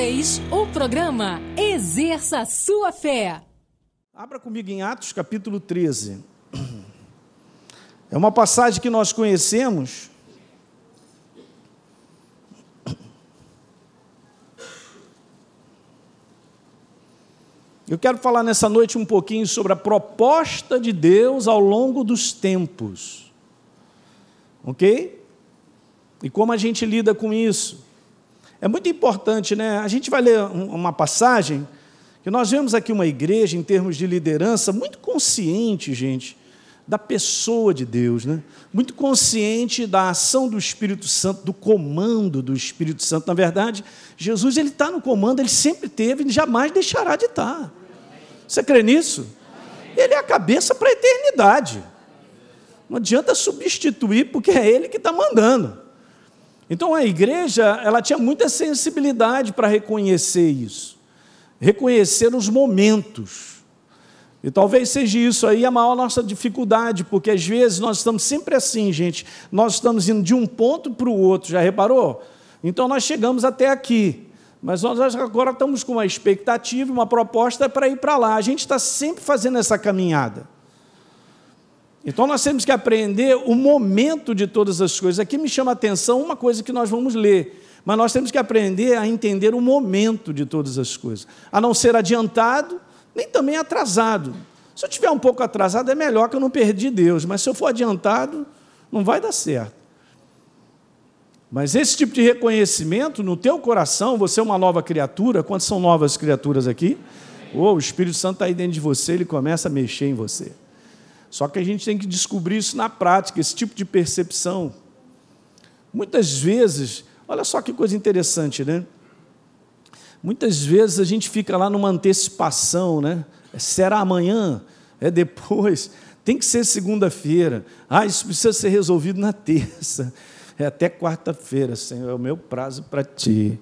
3, o programa Exerça Sua Fé. Abra comigo em Atos capítulo 13. É uma passagem que nós conhecemos. Eu quero falar nessa noite um pouquinho sobre a proposta de Deus ao longo dos tempos. Ok? E como a gente lida com isso. É muito importante, né? A gente vai ler uma passagem que nós vemos aqui uma igreja, em termos de liderança, muito consciente, gente, da pessoa de Deus, né? Muito consciente da ação do Espírito Santo, do comando do Espírito Santo. Na verdade, Jesus ele está no comando, ele sempre teve e jamais deixará de estar. Você crê nisso? Ele é a cabeça para a eternidade. Não adianta substituir, porque é ele que está mandando. Então a igreja, ela tinha muita sensibilidade para reconhecer isso, reconhecer os momentos. E talvez seja isso aí a maior nossa dificuldade, porque às vezes nós estamos sempre assim, gente, nós estamos indo de um ponto para o outro, já reparou? Então nós chegamos até aqui, mas nós agora estamos com uma expectativa, uma proposta para ir para lá. A gente está sempre fazendo essa caminhada. Então, nós temos que aprender o momento de todas as coisas. Aqui me chama a atenção uma coisa que nós vamos ler, mas nós temos que aprender a entender o momento de todas as coisas, a não ser adiantado, nem também atrasado. Se eu estiver um pouco atrasado, é melhor que eu não perdi Deus, mas se eu for adiantado, não vai dar certo. Mas esse tipo de reconhecimento, no teu coração, você é uma nova criatura. Quantas são novas criaturas aqui? O Espírito Santo está aí dentro de você, ele começa a mexer em você. Só que a gente tem que descobrir isso na prática, esse tipo de percepção. Muitas vezes, olha só que coisa interessante, né? Muitas vezes a gente fica lá numa antecipação, né? Será amanhã? É depois? Tem que ser segunda-feira. Isso precisa ser resolvido na terça. É até quarta-feira, Senhor, é o meu prazo para ti.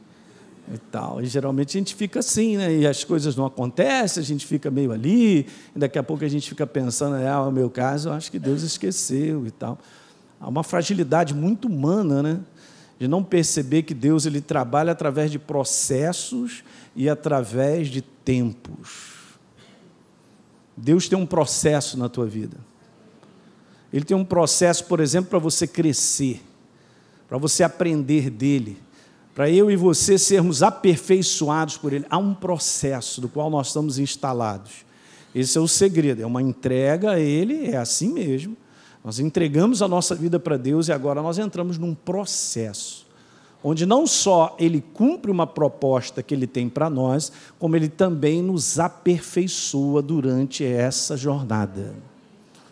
E tal. E geralmente a gente fica assim, né? E as coisas não acontecem, a gente fica meio ali, e daqui a pouco a gente fica pensando, no meu caso, eu acho que Deus esqueceu e tal. Há uma fragilidade muito humana, né? De não perceber que Deus ele trabalha através de processos e através de tempos. Deus tem um processo na tua vida. Ele tem um processo, por exemplo, para você crescer, para você aprender dele, para eu e você sermos aperfeiçoados por Ele. Há um processo do qual nós estamos instalados. Esse é o segredo, é uma entrega a Ele, é assim mesmo. Nós entregamos a nossa vida para Deus e agora nós entramos num processo, onde não só Ele cumpre uma proposta que Ele tem para nós, como Ele também nos aperfeiçoa durante essa jornada.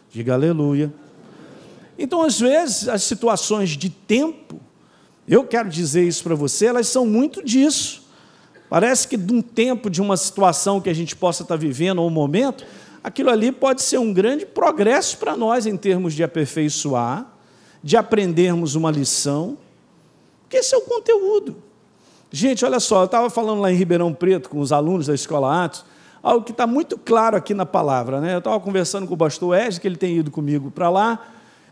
Diga aleluia. Então, às vezes, as situações de tempo, eu quero dizer isso para você, elas são muito disso. Parece que de um tempo, de uma situação que a gente possa estar vivendo, ou um momento, aquilo ali pode ser um grande progresso para nós em termos de aperfeiçoar, de aprendermos uma lição, porque esse é o conteúdo. Gente, olha só, eu estava falando lá em Ribeirão Preto com os alunos da Escola Atos, algo que está muito claro aqui na palavra, né? Eu estava conversando com o pastor Wesley, que ele tem ido comigo para lá,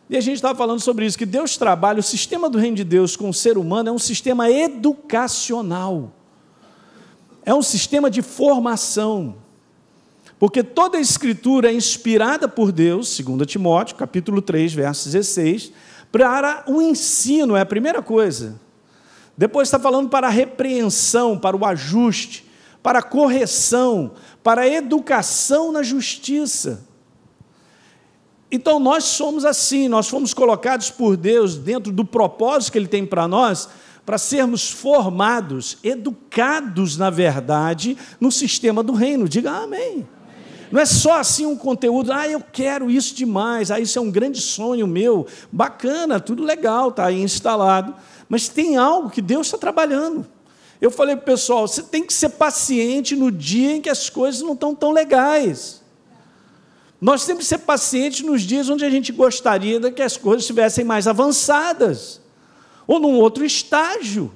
e a gente estava falando sobre isso, que Deus trabalha, o sistema do reino de Deus com o ser humano é um sistema educacional. É um sistema de formação. Porque toda a Escritura é inspirada por Deus, 2 Timóteo, capítulo 3, verso 16, para o ensino, é a primeira coisa. Depois está falando para a repreensão, para o ajuste, para a correção, para a educação na justiça. Então, nós somos assim, nós fomos colocados por Deus dentro do propósito que Ele tem para nós, para sermos formados, educados, na verdade, no sistema do reino. Diga amém. Não é só assim um conteúdo, eu quero isso demais, isso é um grande sonho meu, bacana, tudo legal, está aí instalado, mas tem algo que Deus está trabalhando. Eu falei para o pessoal, você tem que ser paciente no dia em que as coisas não estão tão legais. Nós temos que ser pacientes nos dias onde a gente gostaria de que as coisas estivessem mais avançadas, ou num outro estágio.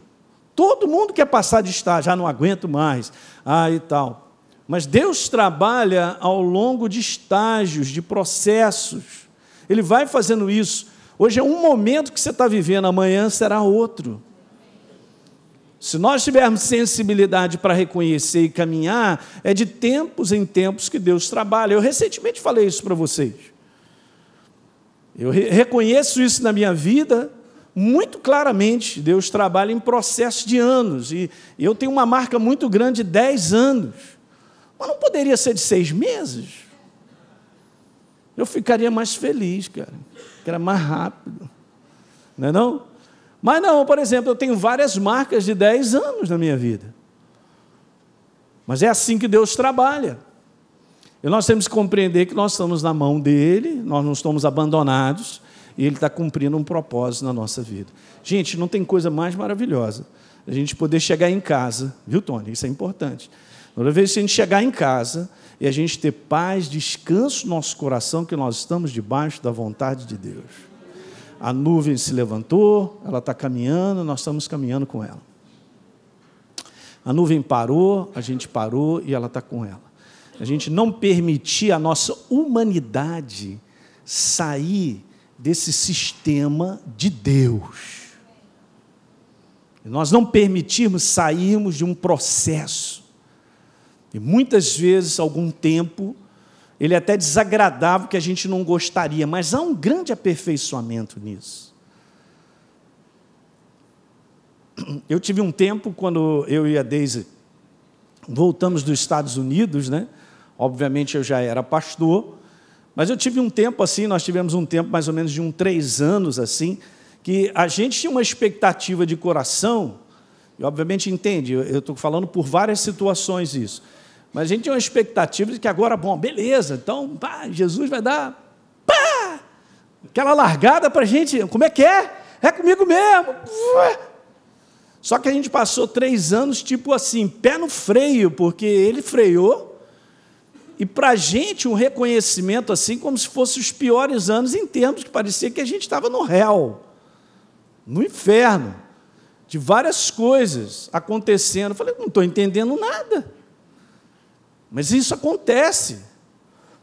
Todo mundo quer passar de estágio, não aguento mais, e tal. Mas Deus trabalha ao longo de estágios, de processos. Ele vai fazendo isso. Hoje é um momento que você está vivendo, amanhã será outro. Se nós tivermos sensibilidade para reconhecer e caminhar, é de tempos em tempos que Deus trabalha. Eu recentemente falei isso para vocês. Eu reconheço isso na minha vida muito claramente. Deus trabalha em processo de anos. E eu tenho uma marca muito grande de 10 anos. Mas não poderia ser de 6 meses? Eu ficaria mais feliz, cara. Que era mais rápido. Não é não? Mas não, por exemplo, eu tenho várias marcas de 10 anos na minha vida. Mas é assim que Deus trabalha. E nós temos que compreender que nós estamos na mão dEle, nós não estamos abandonados, e Ele está cumprindo um propósito na nossa vida. Gente, não tem coisa mais maravilhosa a gente poder chegar em casa, viu, Tony? Isso é importante. Toda vez que a gente chegar em casa e a gente ter paz, descanso no nosso coração, que nós estamos debaixo da vontade de Deus. A nuvem se levantou, ela está caminhando, nós estamos caminhando com ela. A nuvem parou, a gente parou e ela está com ela. A gente não permitir a nossa humanidade sair desse sistema de Deus. E nós não permitirmos sairmos de um processo. E muitas vezes, algum tempo, ele é até desagradável, que a gente não gostaria, mas há um grande aperfeiçoamento nisso. Eu tive um tempo, quando eu e a Deise voltamos dos Estados Unidos, né? Obviamente eu já era pastor, mas eu tive um tempo assim, nós tivemos um tempo mais ou menos de 3 anos assim, que a gente tinha uma expectativa de coração, e obviamente entende, eu estou falando por várias situações isso, mas a gente tinha uma expectativa de que agora, bom, beleza, então, pá, Jesus vai dar, pá, aquela largada para a gente, como é que é? É comigo mesmo. Só que a gente passou 3 anos, tipo assim, pé no freio, porque ele freou, e para a gente um reconhecimento assim, como se fossem os piores anos, em termos que parecia que a gente estava no réu, no inferno, de várias coisas acontecendo. Eu falei, não estou entendendo nada. Mas isso acontece,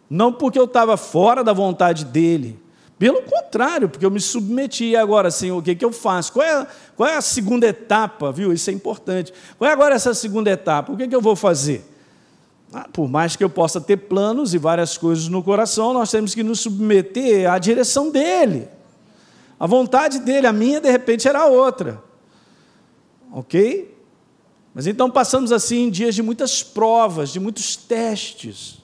não porque eu estava fora da vontade dele, pelo contrário, porque eu me submeti. E agora, Senhor, o que eu faço? Qual é a segunda etapa, viu? Isso é importante. Qual é agora essa segunda etapa? O que eu vou fazer? Por mais que eu possa ter planos e várias coisas no coração, nós temos que nos submeter à direção dele. A vontade dele, a minha, de repente, era outra. Ok? Mas então passamos assim dias de muitas provas, de muitos testes.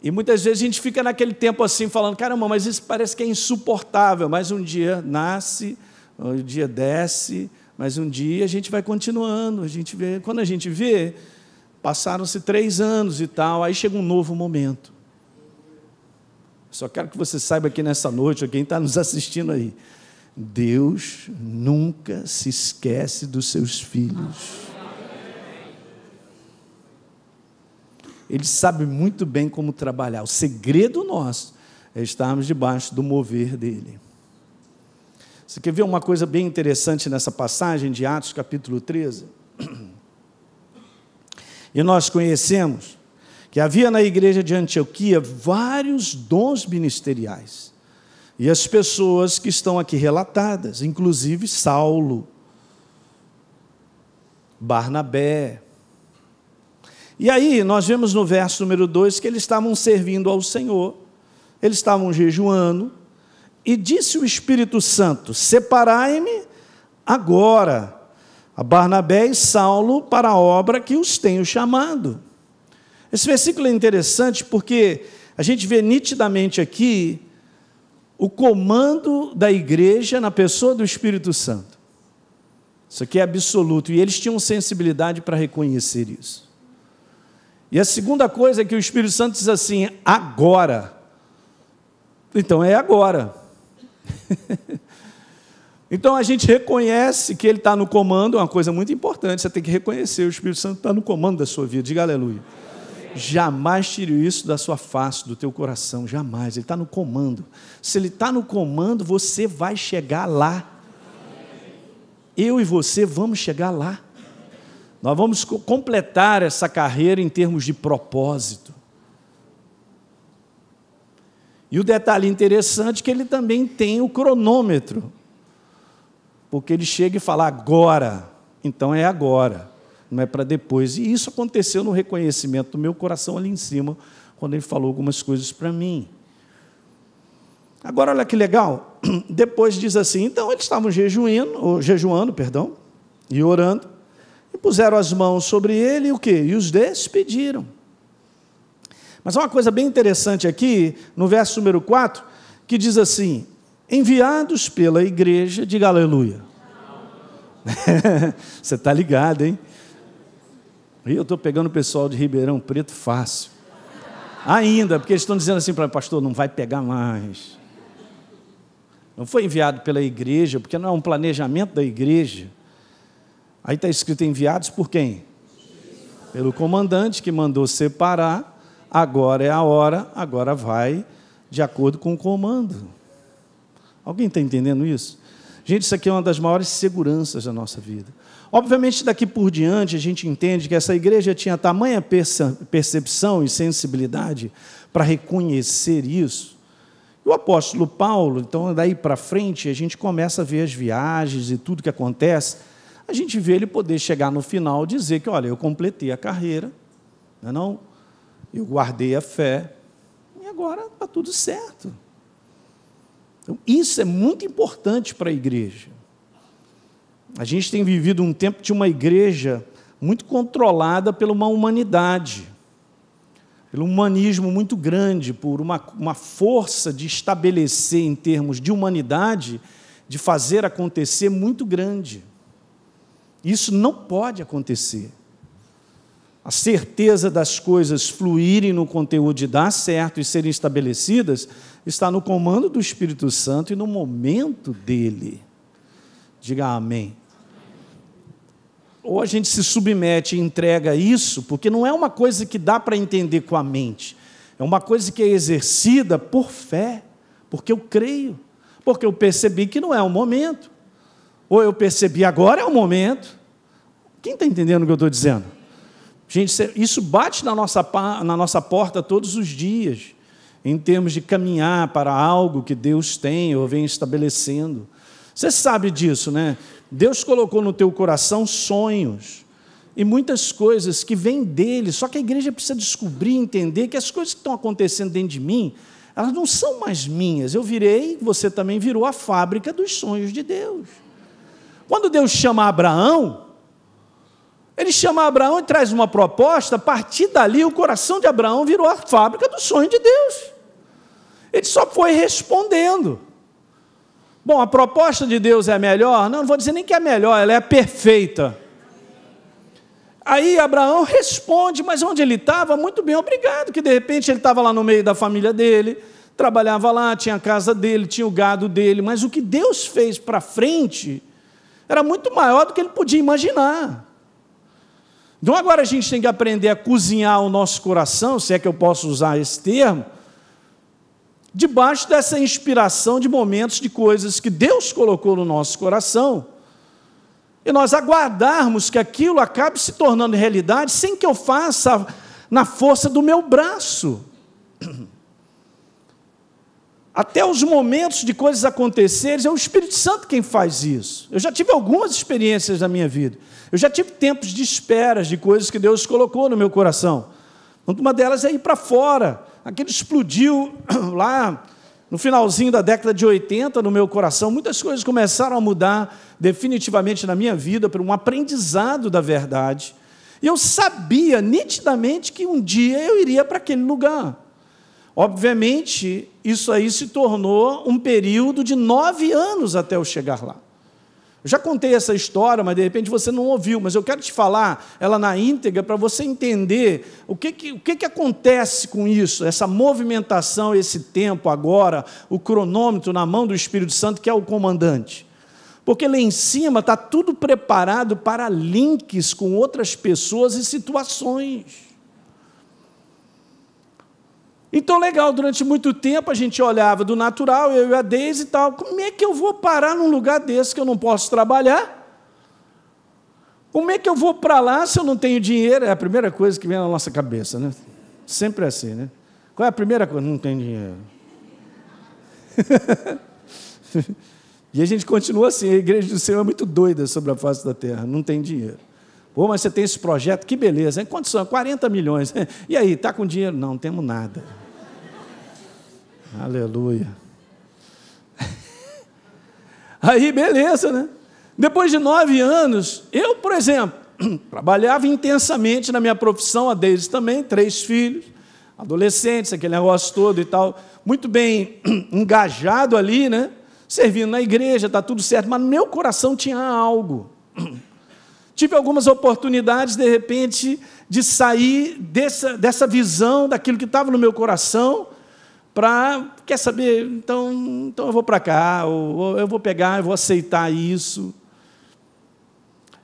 E muitas vezes a gente fica naquele tempo assim, falando, caramba, mas isso parece que é insuportável. Mas um dia nasce, um dia desce, mas um dia a gente vai continuando. A gente vê, quando a gente vê, passaram-se 3 anos e tal, aí chega um novo momento. Só quero que você saiba aqui nessa noite, quem está nos assistindo aí, Deus nunca se esquece dos seus filhos. Ele sabe muito bem como trabalhar. O segredo nosso é estarmos debaixo do mover dele. Você quer ver uma coisa bem interessante nessa passagem de Atos capítulo 13? E nós conhecemos que havia na igreja de Antioquia vários dons ministeriais. E as pessoas que estão aqui relatadas, inclusive Saulo, Barnabé. E aí nós vemos no verso número 2 que eles estavam servindo ao Senhor, eles estavam jejuando, e disse o Espírito Santo, separai-me agora a Barnabé e Saulo para a obra que os tenho chamado. Esse versículo é interessante porque a gente vê nitidamente aqui o comando da igreja na pessoa do Espírito Santo. Isso aqui é absoluto, e eles tinham sensibilidade para reconhecer isso. E a segunda coisa é que o Espírito Santo diz assim, agora. Então é agora. Então a gente reconhece que ele está no comando, é uma coisa muito importante, você tem que reconhecer, o Espírito Santo está no comando da sua vida, diga aleluia. Jamais tire isso da sua face, do teu coração, jamais, ele está no comando. Se ele está no comando, você vai chegar lá. Eu e você vamos chegar lá. Nós vamos completar essa carreira em termos de propósito. E o detalhe interessante é que ele também tem o cronômetro, porque ele chega e fala agora, então é agora, não é para depois. E isso aconteceu no reconhecimento do meu coração ali em cima, quando ele falou algumas coisas para mim. Agora, olha que legal, depois diz assim, então eles estavam jejuando, e orando, e puseram as mãos sobre ele, e o quê? E os despediram. Mas há uma coisa bem interessante aqui, no verso número 4, que diz assim, enviados pela igreja, diga aleluia. Você está ligado, hein? E eu estou pegando o pessoal de Ribeirão Preto fácil. Ainda, porque eles estão dizendo assim para mim, pastor, não vai pegar mais. Não foi enviado pela igreja, porque não é um planejamento da igreja. Aí está escrito enviados por quem? Pelo comandante que mandou separar, agora é a hora, agora vai de acordo com o comando. Alguém está entendendo isso? Gente, isso aqui é uma das maiores seguranças da nossa vida. Obviamente, daqui por diante, a gente entende que essa igreja tinha tamanha percepção e sensibilidade para reconhecer isso. O apóstolo Paulo, então, daí para frente, a gente começa a ver as viagens e tudo que acontece, a gente vê ele poder chegar no final e dizer que, olha, eu completei a carreira, não? Eu guardei a fé, e agora está tudo certo. Então, isso é muito importante para a igreja. A gente tem vivido um tempo de uma igreja muito controlada pela uma humanidade, pelo humanismo muito grande, por uma força de estabelecer em termos de humanidade, de fazer acontecer muito grande. Isso não pode acontecer. A certeza das coisas fluírem no conteúdo de dar certo e serem estabelecidas está no comando do Espírito Santo e no momento dele. Diga amém. Ou a gente se submete e entrega isso, porque não é uma coisa que dá para entender com a mente, é uma coisa que é exercida por fé, porque eu creio, porque eu percebi que não é o momento, ou eu percebi agora é o momento. Quem está entendendo o que eu estou dizendo? Gente, isso bate na nossa porta todos os dias, em termos de caminhar para algo que Deus tem ou vem estabelecendo. Você sabe disso, né? Deus colocou no teu coração sonhos e muitas coisas que vêm dele, só que a igreja precisa descobrir, entender que as coisas que estão acontecendo dentro de mim, elas não são mais minhas. Eu virei, você também virou a fábrica dos sonhos de Deus. Quando Deus chama Abraão, ele chama Abraão e traz uma proposta, a partir dali o coração de Abraão virou a fábrica do sonho de Deus. Ele só foi respondendo. Bom, a proposta de Deus é melhor? Não vou dizer nem que é melhor, ela é perfeita. Aí Abraão responde, mas onde ele estava? Muito bem, obrigado, que de repente ele estava lá no meio da família dele, trabalhava lá, tinha a casa dele, tinha o gado dele, mas o que Deus fez para frente era muito maior do que ele podia imaginar. Então agora a gente tem que aprender a cozinhar o nosso coração, se é que eu posso usar esse termo, debaixo dessa inspiração de momentos, de coisas que Deus colocou no nosso coração, e nós aguardarmos que aquilo acabe se tornando realidade, sem que eu faça na força do meu braço. Até os momentos de coisas acontecerem, é o Espírito Santo quem faz isso. Eu já tive algumas experiências na minha vida, eu já tive tempos de espera de coisas que Deus colocou no meu coração. Uma delas é ir para fora. Aquilo explodiu lá no finalzinho da década de 80 no meu coração. Muitas coisas começaram a mudar definitivamente na minha vida por um aprendizado da verdade. E eu sabia nitidamente que um dia eu iria para aquele lugar. Obviamente, isso aí se tornou um período de 9 anos até eu chegar lá. Eu já contei essa história, mas de repente você não ouviu, mas eu quero te falar ela na íntegra para você entender o que acontece com isso, essa movimentação, esse tempo agora, o cronômetro na mão do Espírito Santo, que é o comandante. Porque lá em cima está tudo preparado para links com outras pessoas e situações. Então, legal, durante muito tempo a gente olhava do natural, eu e a Deise e tal, como é que eu vou parar num lugar desse que eu não posso trabalhar? Como é que eu vou para lá se eu não tenho dinheiro? É a primeira coisa que vem na nossa cabeça, né? Sempre é assim, né? Qual é a primeira coisa? Não tenho dinheiro. E a gente continua assim, a igreja do Senhor é muito doida sobre a face da terra, não tem dinheiro. Pô, mas você tem esse projeto, que beleza, quantos são? 40 milhões. E aí, está com dinheiro? Não temos nada. Aleluia. Aí, beleza, né? Depois de 9 anos, eu, por exemplo, trabalhava intensamente na minha profissão, a Deise também, 3 filhos, adolescentes, aquele negócio todo e tal, muito bem engajado ali, né? Servindo na igreja, está tudo certo, mas no meu coração tinha algo. Tive algumas oportunidades, de repente, de sair dessa visão, daquilo que estava no meu coração, para, quer saber, então eu vou para cá, ou eu vou pegar, eu vou aceitar isso.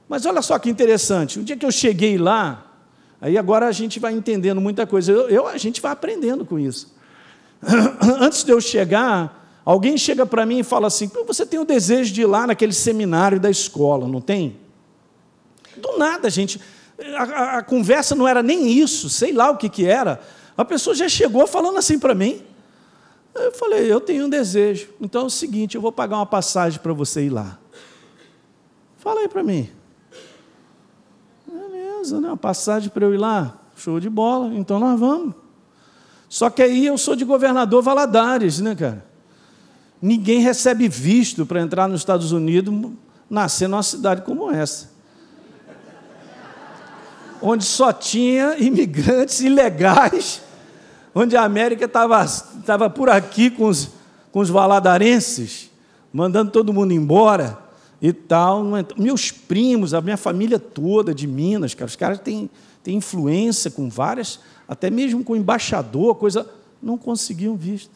Mas olha só que interessante, o dia que eu cheguei lá, aí agora a gente vai entendendo muita coisa, a gente vai aprendendo com isso. Antes de eu chegar, alguém chega para mim e fala assim, você tem o desejo de ir lá naquele seminário da escola, não tem? Do nada, gente, a conversa não era nem isso, sei lá o que era, a pessoa já chegou falando assim para mim. Eu falei, eu tenho um desejo, então é o seguinte, eu vou pagar uma passagem para você ir lá. Fala aí para mim. Beleza, né? Uma passagem para eu ir lá, show de bola, então nós vamos. Só que aí eu sou de Governador Valadares, né, cara? Ninguém recebe visto para entrar nos Estados Unidos, nascer numa cidade como essa, onde só tinha imigrantes ilegais, onde a América estava por aqui com os valadarenses, mandando todo mundo embora e tal. Meus primos, a minha família toda de Minas, cara, os caras têm influência com várias, até mesmo com embaixador, coisa, não conseguiam visto.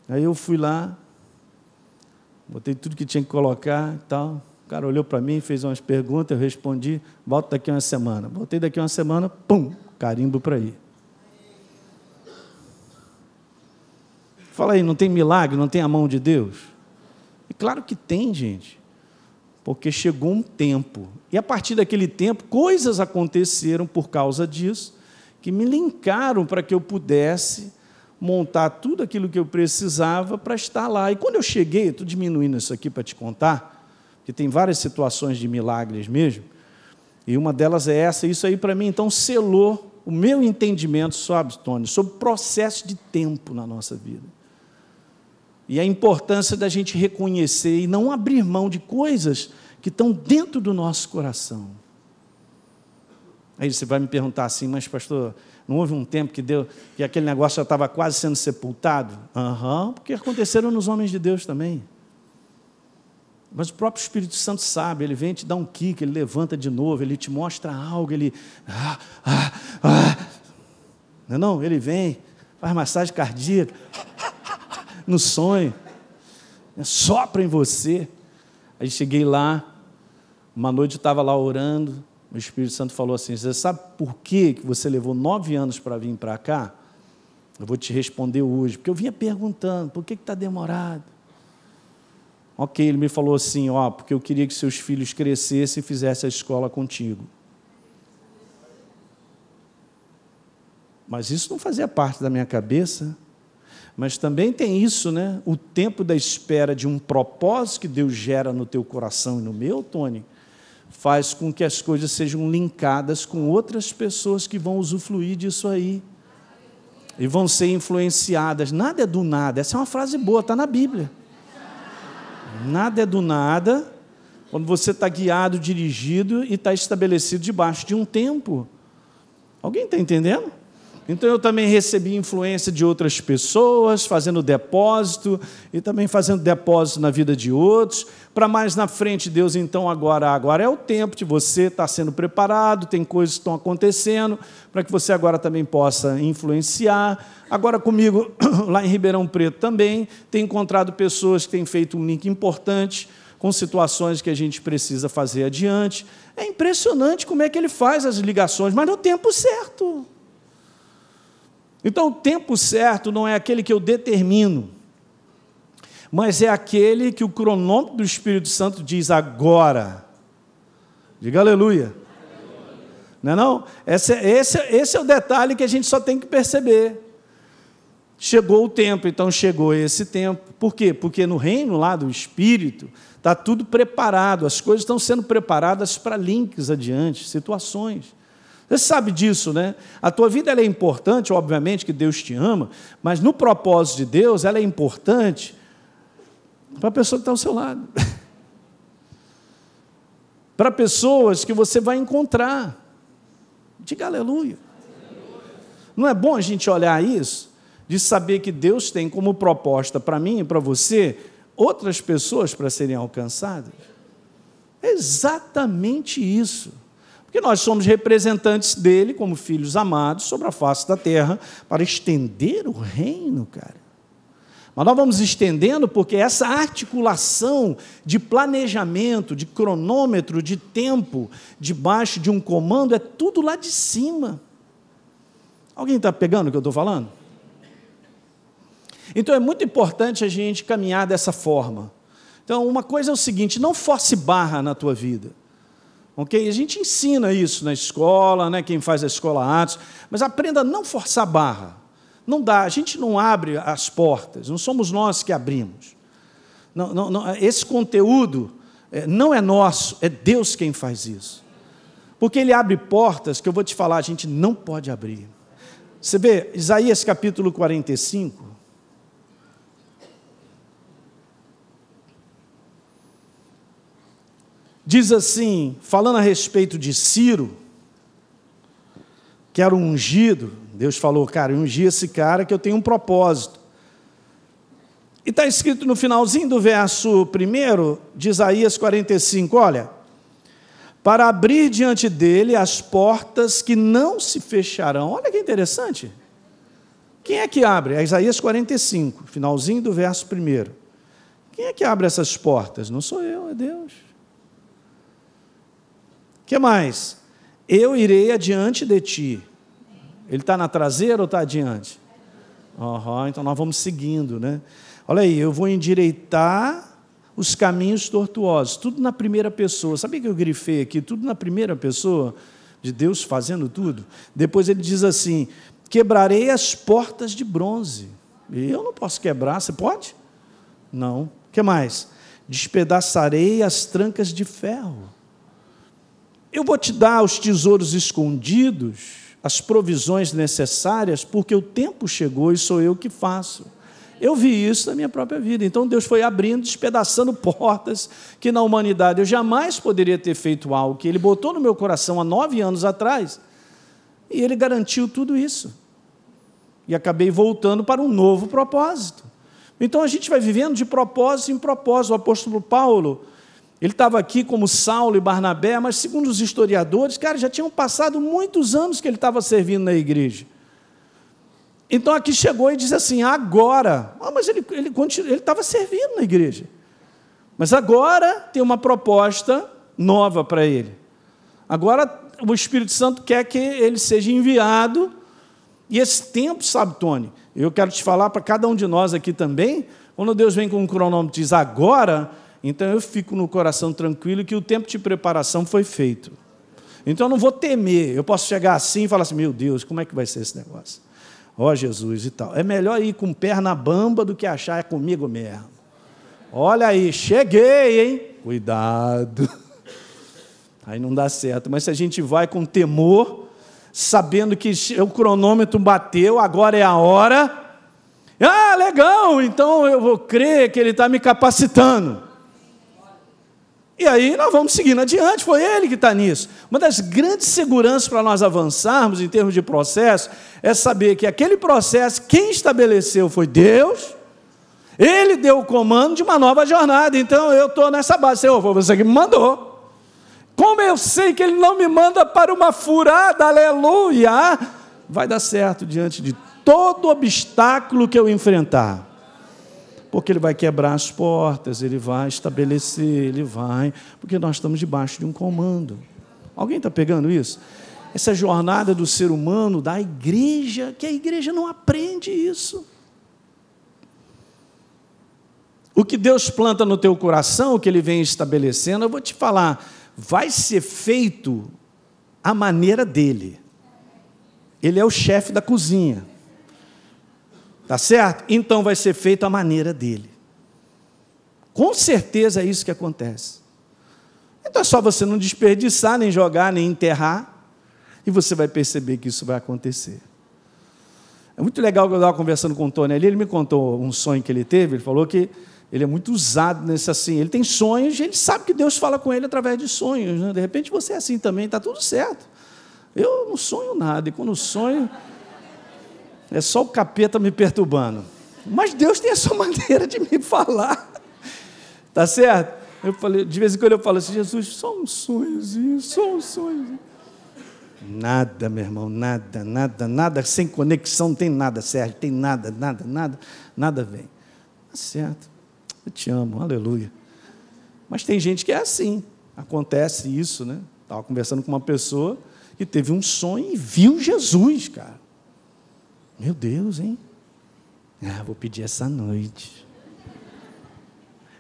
Aí eu fui lá, botei tudo que tinha que colocar e tal. O cara olhou para mim, fez umas perguntas, eu respondi, volto daqui a uma semana. Voltei daqui a uma semana, pum, carimbo para ir. Fala aí, não tem milagre, não tem a mão de Deus? E claro que tem, gente, porque chegou um tempo, e a partir daquele tempo, coisas aconteceram por causa disso, que me linkaram para que eu pudesse montar tudo aquilo que eu precisava para estar lá. E quando eu cheguei, estou diminuindo isso aqui para te contar, porque tem várias situações de milagres mesmo, e uma delas é essa, isso aí para mim, então, selou o meu entendimento, sabe, Tony, sobre o processo de tempo na nossa vida. E a importância da gente reconhecer e não abrir mão de coisas que estão dentro do nosso coração. Aí você vai me perguntar assim, mas pastor, não houve um tempo que aquele negócio já estava quase sendo sepultado? Porque aconteceram nos homens de Deus também. Mas o próprio Espírito Santo sabe, ele vem te dar um kick, ele levanta de novo, ele te mostra algo, ele... Não, ele vem, faz massagem cardíaca, no sonho, sopra em você. Aí cheguei lá, uma noite eu estava lá orando, o Espírito Santo falou assim, você sabe por que você levou 9 anos para vir para cá? Eu vou te responder hoje, porque eu vinha perguntando, por que está demorado? Ok, ele me falou assim, porque eu queria que seus filhos crescessem e fizessem a escola contigo. Mas isso não fazia parte da minha cabeça. Mas também tem isso, né? O tempo da espera de um propósito que Deus gera no teu coração e no meu, Tony, faz com que as coisas sejam linkadas com outras pessoas que vão usufruir disso aí. E vão ser influenciadas. Nada é do nada. Essa é uma frase boa, está na Bíblia. Nada é do nada, quando você está guiado, dirigido e está estabelecido debaixo de um tempo. Alguém está entendendo? Então eu também recebi influência de outras pessoas, fazendo depósito, e também fazendo depósito na vida de outros, para mais na frente, Deus, então agora é o tempo de você estar sendo preparado, tem coisas que estão acontecendo, para que você agora também possa influenciar. Agora comigo, lá em Ribeirão Preto também, tenho encontrado pessoas que têm feito um link importante, com situações que a gente precisa fazer adiante. É impressionante como é que ele faz as ligações, mas no tempo certo. Então, o tempo certo não é aquele que eu determino, mas é aquele que o cronômetro do Espírito Santo diz agora. Diga aleluia. Não é não? Esse é o detalhe que a gente só tem que perceber. Chegou o tempo, então chegou esse tempo. Por quê? Porque no reino lá do Espírito está tudo preparado, as coisas estão sendo preparadas para links adiante, situações. Você sabe disso, né? A tua vida ela é importante, obviamente que Deus te ama, mas no propósito de Deus ela é importante para a pessoa que está ao seu lado. Para pessoas que você vai encontrar. Diga aleluia. Não é bom a gente olhar isso? De saber que Deus tem como proposta para mim e para você outras pessoas para serem alcançadas? É exatamente isso. Porque nós somos representantes dele, como filhos amados, sobre a face da terra, para estender o reino, cara. Mas nós vamos estendendo porque essa articulação de planejamento, de cronômetro, de tempo, debaixo de um comando, é tudo lá de cima. Alguém está pegando o que eu estou falando? Então é muito importante a gente caminhar dessa forma. Então uma coisa é o seguinte, não force barra na tua vida. Ok? A gente ensina isso na escola, né? Quem faz a escola Atos, mas aprenda a não forçar barra. Não dá, a gente não abre as portas, não somos nós que abrimos. Não, esse conteúdo não é nosso, é Deus quem faz isso. Porque Ele abre portas que eu vou te falar, a gente não pode abrir. Você vê, Isaías capítulo 45, diz assim, falando a respeito de Ciro, que era um ungido, Deus falou, cara, eu ungi esse cara que eu tenho um propósito. E está escrito no finalzinho do verso 1 de Isaías 45, olha, para abrir diante dele as portas que não se fecharão. Olha que interessante. Quem é que abre? É Isaías 45, finalzinho do verso 1. Quem é que abre essas portas? Não sou eu, é Deus. O que mais? Eu irei adiante de ti. Ele está na traseira ou está adiante? Então nós vamos seguindo, né? Olha aí, eu vou endireitar os caminhos tortuosos, tudo na primeira pessoa. Sabia que eu grifei aqui? Tudo na primeira pessoa, de Deus fazendo tudo. Depois ele diz assim, quebrarei as portas de bronze. Eu não posso quebrar, você pode? Não. O que mais? Despedaçarei as trancas de ferro. Eu vou te dar os tesouros escondidos, as provisões necessárias, porque o tempo chegou e sou eu que faço. Eu vi isso na minha própria vida. Então Deus foi abrindo, despedaçando portas que na humanidade eu jamais poderia ter feito algo que Ele botou no meu coração há 9 anos atrás. E Ele garantiu tudo isso. E acabei voltando para um novo propósito. Então a gente vai vivendo de propósito em propósito. O apóstolo Paulo, ele estava aqui como Saulo e Barnabé, mas segundo os historiadores, cara, já tinham passado muitos anos que ele estava servindo na igreja. Então aqui chegou e diz assim, agora, mas ele estava servindo na igreja, mas agora tem uma proposta nova para ele. Agora o Espírito Santo quer que ele seja enviado, e esse tempo, sabe, Tony, eu quero te falar para cada um de nós aqui também, quando Deus vem com um cronômetro e diz agora, então eu fico no coração tranquilo que o tempo de preparação foi feito. Então eu não vou temer, eu posso chegar assim e falar assim, meu Deus, como é que vai ser esse negócio? Ó Jesus e tal. É melhor ir com perna bamba do que achar é comigo mesmo. Olha aí, cheguei, hein? Cuidado. Aí não dá certo. Mas se a gente vai com temor, sabendo que o cronômetro bateu, agora é a hora. Ah, legal, então eu vou crer que Ele está me capacitando. E aí nós vamos seguindo adiante, foi Ele que está nisso. Uma das grandes seguranças para nós avançarmos em termos de processo é saber que aquele processo, quem estabeleceu foi Deus, Ele deu o comando de uma nova jornada, então eu estou nessa base, Senhor, foi você que me mandou. Como eu sei que Ele não me manda para uma furada, aleluia, vai dar certo diante de todo obstáculo que eu enfrentar. Porque Ele vai quebrar as portas, Ele vai estabelecer, Ele vai... Porque nós estamos debaixo de um comando. Alguém está pegando isso? Essa jornada do ser humano, da igreja, que a igreja não aprende isso. O que Deus planta no teu coração, o que Ele vem estabelecendo, eu vou te falar, vai ser feito à maneira dEle. Ele é o chefe da cozinha. Tá certo? Então vai ser feito à maneira dele. Com certeza é isso que acontece. Então é só você não desperdiçar, nem jogar, nem enterrar, e você vai perceber que isso vai acontecer. É muito legal que eu estava conversando com o Tony ali, ele me contou um sonho que ele teve, ele falou que ele é muito usado nesse assim, ele tem sonhos e ele sabe que Deus fala com ele através de sonhos, né? De repente você é assim também, está tudo certo. Eu não sonho nada, e quando sonho, é só o capeta me perturbando. Mas Deus tem a sua maneira de me falar. Tá certo? Eu falei, de vez em quando eu falo assim, Jesus, só um sonhozinho, só um sonhozinho. Nada, meu irmão, nada, sem conexão, não tem nada, Sérgio, tem nada vem. Tá certo, eu te amo, aleluia. Mas tem gente que é assim, acontece isso, né? Estava conversando com uma pessoa que teve um sonho e viu Jesus, cara. Meu Deus, hein? Vou pedir essa noite.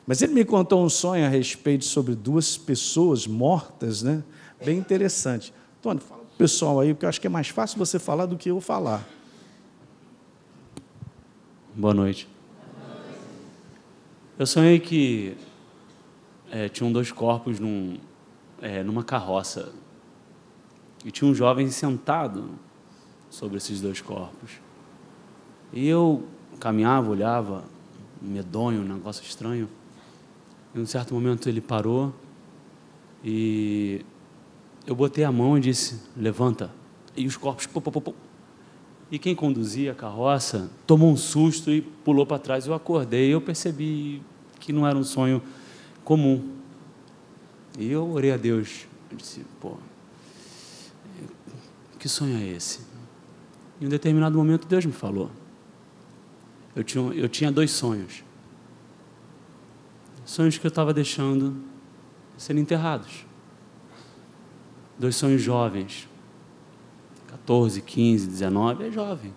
Mas ele me contou um sonho a respeito sobre 2 pessoas mortas, né? Bem interessante. Tony, fala para o pessoal aí, porque eu acho que é mais fácil você falar do que eu falar. Boa noite. Eu sonhei que tinham 2 corpos numa carroça. E tinha um jovem sentado sobre esses 2 corpos. E eu caminhava, olhava, medonho, um negócio estranho. Em um certo momento ele parou e eu botei a mão e disse, levanta. E os corpos, E quem conduzia a carroça tomou um susto e pulou para trás. Eu acordei e eu percebi que não era um sonho comum. E eu orei a Deus. Eu disse, que sonho é esse? Em um determinado momento Deus me falou. Eu tinha 2 sonhos. Sonhos que eu estava deixando serem enterrados. 2 sonhos jovens. 14, 15, 19, é jovem.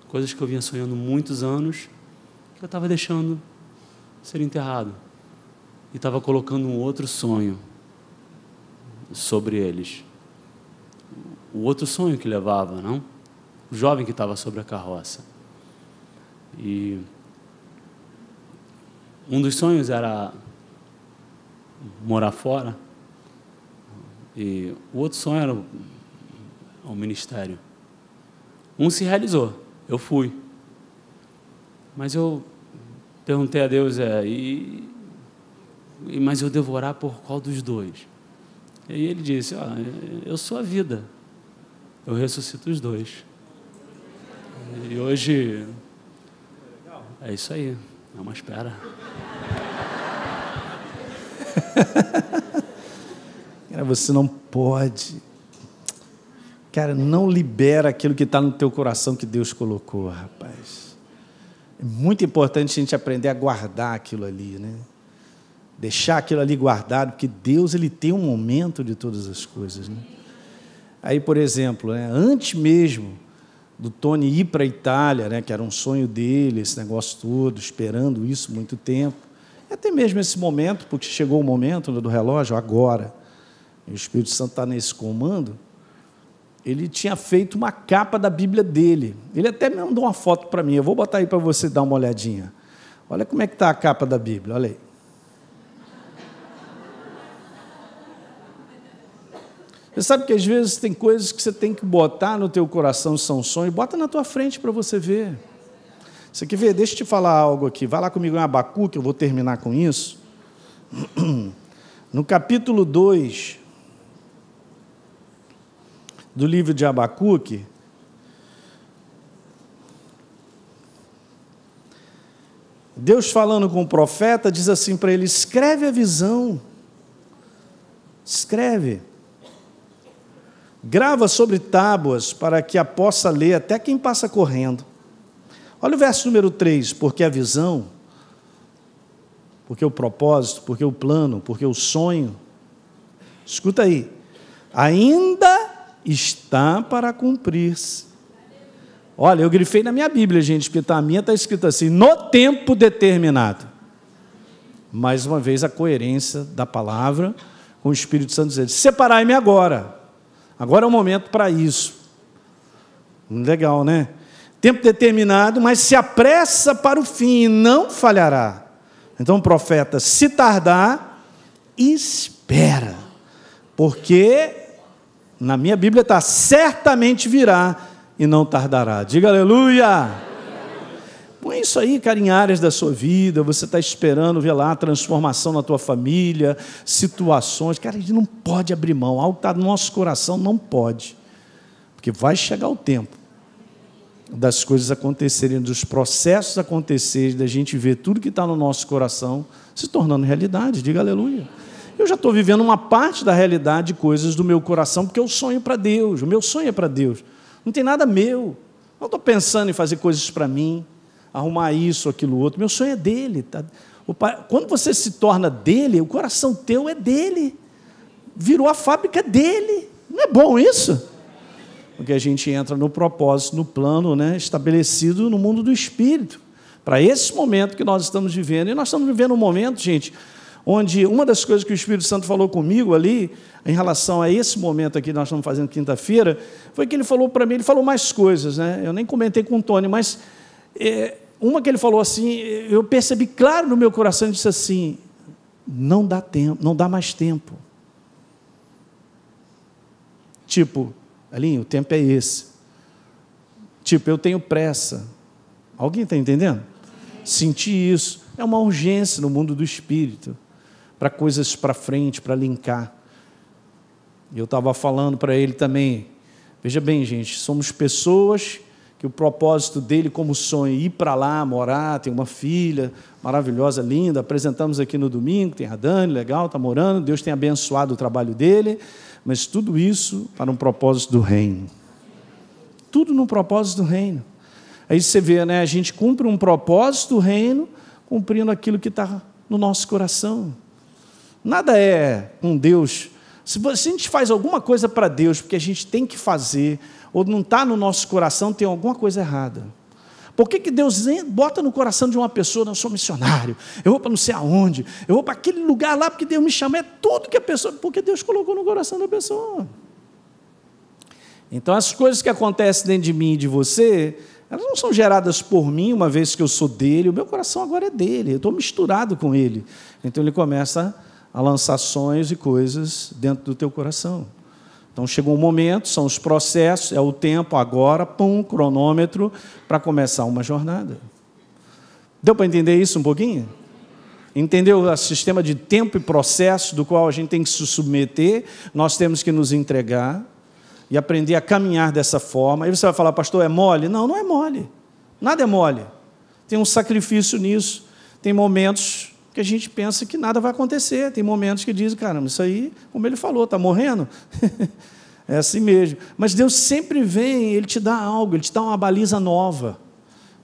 Coisas que eu vinha sonhando muitos anos, que eu estava deixando ser enterrado. E estava colocando um outro sonho sobre eles. O outro sonho que levava, não? O jovem que estava sobre a carroça. E um dos sonhos era morar fora. E o outro sonho era o ministério. Um se realizou, eu fui. Mas eu perguntei a Deus, mas eu devo orar por qual dos 2? E ele disse, eu sou a vida, eu ressuscito os 2. E hoje, é isso aí, é uma espera. Cara, você não pode... Cara, não libera aquilo que está no teu coração que Deus colocou, rapaz. É muito importante a gente aprender a guardar aquilo ali, né? Deixar aquilo ali guardado, porque Deus, Ele tem um momento de todas as coisas, né? Aí, por exemplo, né, antes mesmo do Tony ir para a Itália, né, que era um sonho dele, esse negócio todo, esperando isso muito tempo, e até mesmo esse momento, porque chegou o momento do relógio, agora, e o Espírito Santo está nesse comando, ele tinha feito uma capa da Bíblia dele. Ele até me mandou uma foto para mim. Eu vou botar aí para você dar uma olhadinha. Olha como é que está a capa da Bíblia, olha aí. Você sabe que às vezes tem coisas que você tem que botar no teu coração, são sonhos, bota na tua frente para você ver. Você quer ver? Deixa eu te falar algo aqui. Vai lá comigo em Abacuque, eu vou terminar com isso. No capítulo 2... do livro de Abacuque, Deus falando com o profeta, diz assim para ele, escreve a visão, escreve, grava sobre tábuas, para que a possa ler até quem passa correndo. Olha o verso número 3, porque a visão, porque o propósito, porque o plano, porque o sonho, escuta aí, ainda está para cumprir-se. Olha, eu grifei na minha Bíblia, gente, porque a minha está escrito assim, no tempo determinado. Mais uma vez, a coerência da palavra, com o Espírito Santo dizendo, separai-me agora. Agora é o momento para isso. Legal, né? tempo determinado, mas se apressa para o fim e não falhará. Então, profeta, se tardar, espera, porque na minha Bíblia está, certamente virá e não tardará. Diga aleluia! Põe isso aí, cara, em áreas da sua vida, você está esperando ver lá a transformação na tua família, situações, cara, a gente não pode abrir mão, algo que está no nosso coração não pode, porque vai chegar o tempo das coisas acontecerem, dos processos acontecerem, da gente ver tudo que está no nosso coração se tornando realidade. Diga aleluia. Eu já estou vivendo uma parte da realidade de coisas do meu coração, porque eu sonho para Deus, o meu sonho é para Deus, não tem nada meu, não estou pensando em fazer coisas para mim, arrumar isso, aquilo, outro, meu sonho é dele. Tá? Quando você se torna dele, o coração teu é dele, virou a fábrica dele, não é bom isso? Porque a gente entra no propósito, no plano, né, estabelecido no mundo do Espírito, para esse momento que nós estamos vivendo. E nós estamos vivendo um momento, gente, onde uma das coisas que o Espírito Santo falou comigo ali, em relação a esse momento aqui que nós estamos fazendo quinta-feira, foi que ele falou para mim, ele falou mais coisas, né? Eu nem comentei com o Tony, mas uma que ele falou assim, eu percebi claro no meu coração, ele disse assim, não dá tempo, não dá mais tempo. Tipo, Alinho, o tempo é esse. Tipo, eu tenho pressa. Alguém está entendendo? Sentir isso é uma urgência no mundo do Espírito, para coisas para frente, para linkar. E eu estava falando para ele também, veja bem, gente, somos pessoas que o propósito dele como sonho é ir para lá, morar, tem uma filha maravilhosa, linda, apresentamos aqui no domingo, tem a Dani, legal, está morando, Deus tem abençoado o trabalho dele, mas tudo isso para um propósito do reino. Tudo no propósito do reino. Aí você vê, né, a gente cumpre um propósito do reino, cumprindo aquilo que está no nosso coração. Nada é com Deus. Se a gente faz alguma coisa para Deus, porque a gente tem que fazer, ou não está no nosso coração, tem alguma coisa errada. Por que Deus bota no coração de uma pessoa, eu sou missionário, eu vou para não sei aonde, eu vou para aquele lugar lá, porque Deus me chama, é tudo que a pessoa, porque Deus colocou no coração da pessoa. Então, as coisas que acontecem dentro de mim e de você, elas não são geradas por mim, uma vez que eu sou dele, o meu coração agora é dele, eu estou misturado com ele. Então, ele começa a lançar sonhos e coisas dentro do teu coração. Então, chegou um momento, são os processos, é o tempo agora, pum, cronômetro, para começar uma jornada. Deu para entender isso um pouquinho? Entendeu o sistema de tempo e processo do qual a gente tem que se submeter, nós temos que nos entregar e aprender a caminhar dessa forma. Aí você vai falar, pastor, é mole? Não, não é mole. Nada é mole. Tem um sacrifício nisso. Tem momentos que a gente pensa que nada vai acontecer. Tem momentos que dizem, caramba, isso aí, como ele falou, está morrendo? É assim mesmo. Mas Deus sempre vem, Ele te dá algo, Ele te dá uma baliza nova.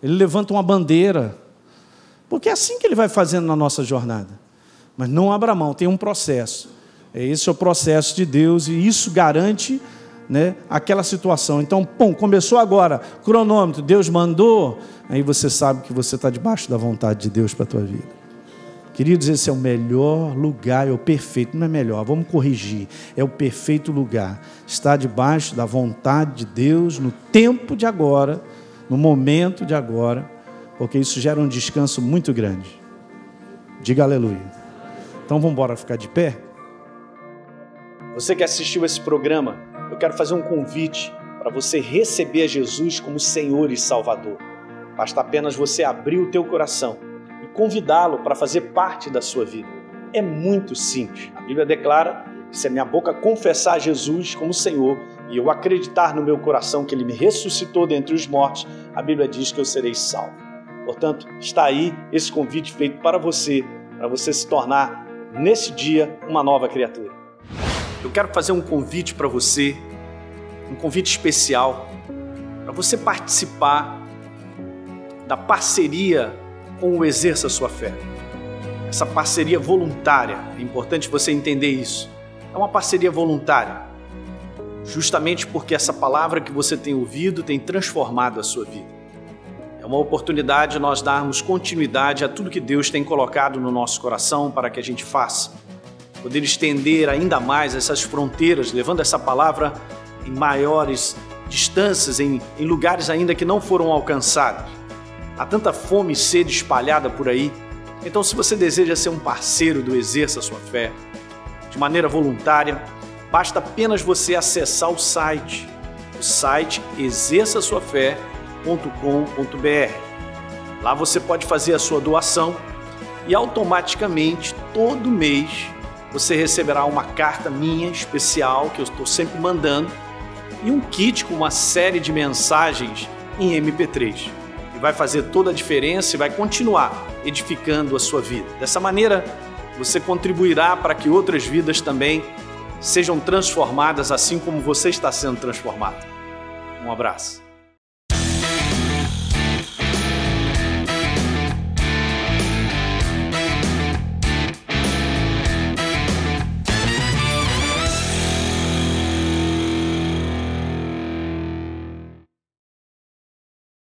Ele levanta uma bandeira. Porque é assim que Ele vai fazendo na nossa jornada. Mas não abra mão, tem um processo. Esse é o processo de Deus e isso garante, né, aquela situação. Então, pum, começou agora, cronômetro, Deus mandou, aí você sabe que você está debaixo da vontade de Deus para a tua vida. Queridos, esse é o melhor lugar, é o perfeito, não é melhor, vamos corrigir, é o perfeito lugar, está debaixo da vontade de Deus, no tempo de agora, no momento de agora, porque isso gera um descanso muito grande. Diga aleluia. Então vamos embora ficar de pé? Você que assistiu esse programa, eu quero fazer um convite para você receber a Jesus como Senhor e Salvador. Basta apenas você abrir o teu coração e convidá-lo para fazer parte da sua vida. É muito simples. A Bíblia declara que se a minha boca confessar Jesus como Senhor e eu acreditar no meu coração que Ele me ressuscitou dentre os mortos, a Bíblia diz que eu serei salvo. Portanto, está aí esse convite feito para você se tornar, nesse dia, uma nova criatura. Eu quero fazer um convite para você, um convite especial, para você participar da parceria com o Exerça Sua Fé. Essa parceria voluntária, é importante você entender isso. É uma parceria voluntária, justamente porque essa palavra que você tem ouvido tem transformado a sua vida. É uma oportunidade de nós darmos continuidade a tudo que Deus tem colocado no nosso coração para que a gente faça. Poder estender ainda mais essas fronteiras, levando essa palavra em maiores distâncias, em lugares ainda que não foram alcançados. Há tanta fome e sede espalhada por aí. Então, se você deseja ser um parceiro do Exerça Sua Fé, de maneira voluntária, basta apenas você acessar o site exerçasuafé.com.br. Lá você pode fazer a sua doação e automaticamente, todo mês, você receberá uma carta minha especial, que eu estou sempre mandando, e um kit com uma série de mensagens em MP3. E vai fazer toda a diferença e vai continuar edificando a sua vida. Dessa maneira, você contribuirá para que outras vidas também sejam transformadas assim como você está sendo transformado. Um abraço.